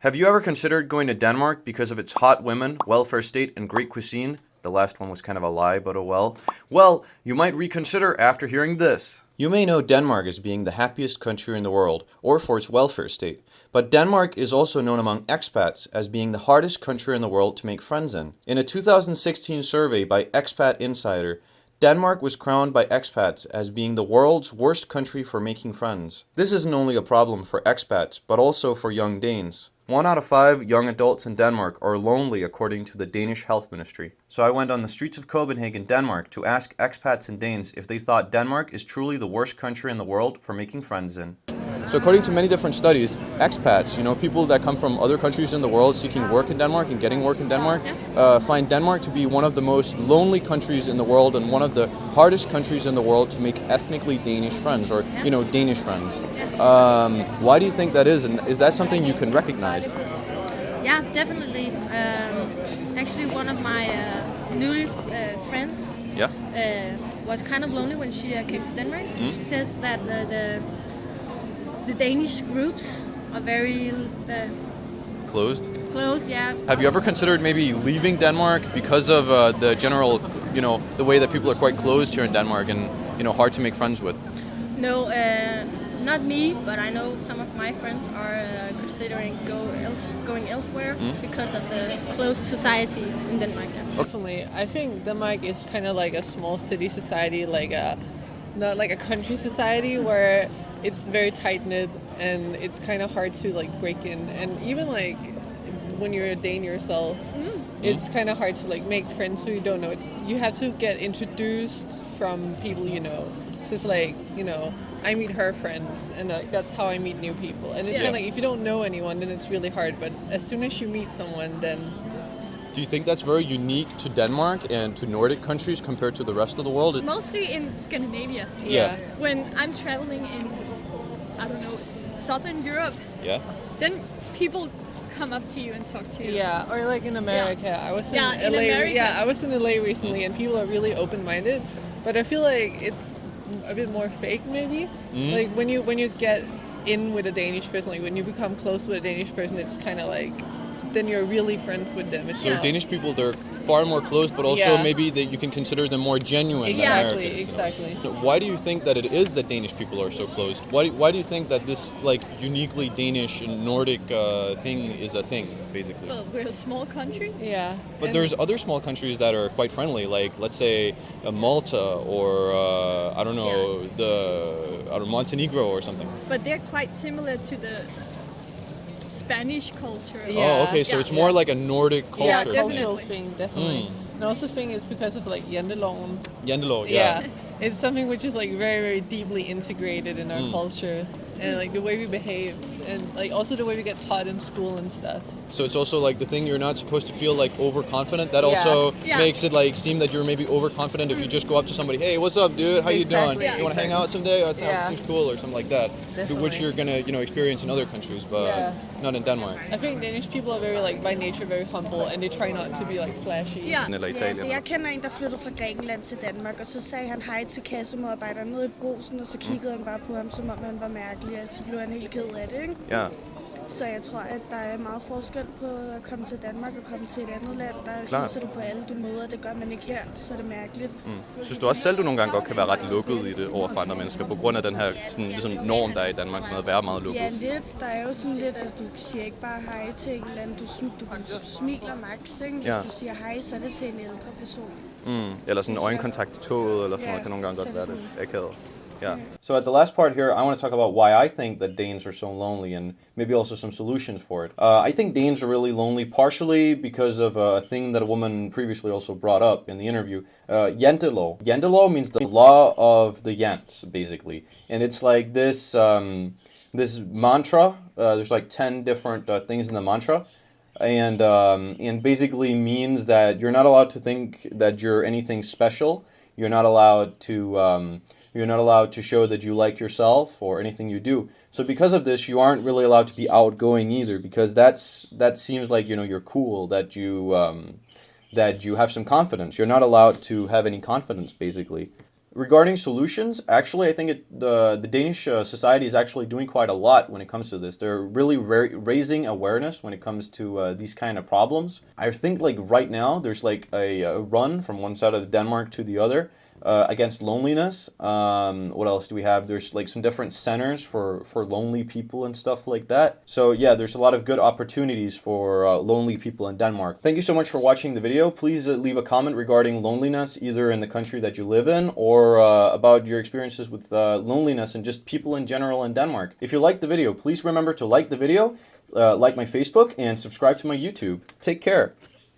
Have you ever considered going to Denmark because of its hot women, welfare state, and great cuisine? The last one was kind of a lie, but oh well. Well, you might reconsider after hearing this. You may know Denmark as being the happiest country in the world, or for its welfare state. But Denmark is also known among expats as being the hardest country in the world to make friends in. In a 2016 survey by Expat Insider, Denmark was crowned by expats as being the world's worst country for making friends. This isn't only a problem for expats, but also for young Danes. 1 out of 5 young adults in Denmark are lonely according to the Danish Health Ministry. So I went on the streets of Copenhagen, Denmark to ask expats and Danes if they thought Denmark is truly the worst country in the world for making friends in. So according to many different studies, expats, people that come from other countries in the world seeking work in Denmark and getting work in Denmark, find Denmark to be one of the most lonely countries in the world and one of the hardest countries in the world to make ethnically Danish friends or, Danish friends. Why do you think that is? And is that something you can recognize? Yeah, definitely. Actually, one of my newly friends was kind of lonely when she came to Denmark. She says that the Danish groups are very Closed? close, yeah. Have you ever considered maybe leaving Denmark because of the general, the way that people are quite closed here in Denmark and, hard to make friends with? No, not me, but I know some of my friends are considering going elsewhere because of the closed society in Denmark. Definitely. I think Denmark is kind of like a small city society, not like a country society where it's very tight-knit and it's kind of hard to break in. And even when you're a Dane yourself, it's kind of hard to make friends who you don't know. You have to get introduced from people you know. So it's I meet her friends and that's how I meet new people. And it's kind of if you don't know anyone, then it's really hard. But as soon as you meet someone, then... Do you think that's very unique to Denmark and to Nordic countries compared to the rest of the world? Mostly in Scandinavia. Yeah. When I'm traveling in, Southern Europe, then people come up to you and talk to you. Yeah, or in America. Yeah. I was in LA. America. Yeah, I was in LA recently, and people are really open-minded. But I feel like it's a bit more fake, maybe. When you get in with a Danish person, when you become close with a Danish person, it's kind of then you're really friends with them. So Danish people, they're far more close, but also maybe that you can consider them more genuine than Americans. Exactly. Why do you think that it is that Danish people are so closed? Why do you think that this uniquely Danish and Nordic thing is a thing, basically? Well, we're a small country. Yeah. But there's other small countries that are quite friendly, let's say Malta or Montenegro or something. But they're quite similar to the Spanish culture. Yeah. Oh, okay. So it's more like a Nordic culture. Yeah, cultural thing, definitely. And I also think it's because of Janteloven. Jantelov, yeah. It's something which is very, very deeply integrated in our culture. And the way we behave. And also the way we get taught in school and stuff. So it's also the thing you're not supposed to feel overconfident. That also makes it seem that you're maybe overconfident if you just go up to somebody, hey, what's up, dude? How you doing? Yeah. You want to hang out someday? That seems cool or something like that. Definitely. Which you're gonna experience in other countries, but not in Denmark. I think Danish people are very by nature very humble, and they try not to be flashy. Yeah. Eller Ja, Italien. så jeg kender en, der flyttede fra Grækenland til Danmark, og så sagde han hej til kassemedarbejderen nede i Brugsen, og så kiggede han bare på ham, som om han var mærkelig, og så blev han helt ked af det, ikke? Ja. Så jeg tror, at der er meget forskel på at komme til Danmark og komme til et andet land. Der hilser du på alle, du møder. Det gør man ikke her, så er det mærkeligt. Synes du også selv, du nogle gange godt kan være ret lukket i det over for andre mennesker, på grund af den her norm, der er i Danmark med at være meget lukket? Ja, lidt. Der er jo sådan lidt, du siger ikke bare hej til en eller anden. Du smiler max, ikke? Hvis du siger hej, så er det til en ældre person. Eller sådan øjenkontakt i toget, eller sådan noget, kan nogle gange godt være det akavet. Yeah. So at the last part here, I want to talk about why I think that Danes are so lonely and maybe also some solutions for it. I think Danes are really lonely partially because of a thing that a woman previously also brought up in the interview. Jantelov. Jantelov means the law of the Jants, basically. And it's this this mantra. There's 10 different things in the mantra. And basically means that you're not allowed to think that you're anything special. You're not allowed to show that you like yourself or anything you do. So because of this, you aren't really allowed to be outgoing either, because that seems like you're cool, that you have some confidence. You're not allowed to have any confidence, basically. Regarding solutions, actually, I think the Danish society is actually doing quite a lot when it comes to this. They're really raising awareness when it comes to these kind of problems. I think like right now, there's like a run from one side of Denmark to the other. Against loneliness. What else do we have? There's like some different centers for lonely people and stuff like that. So yeah, there's a lot of good opportunities for lonely people in Denmark. Thank you so much for watching the video. Please leave a comment regarding loneliness, either in the country that you live in or about your experiences with loneliness and just people in general in Denmark. If you liked the video, please remember to like the video, like my Facebook, and subscribe to my YouTube. Take care.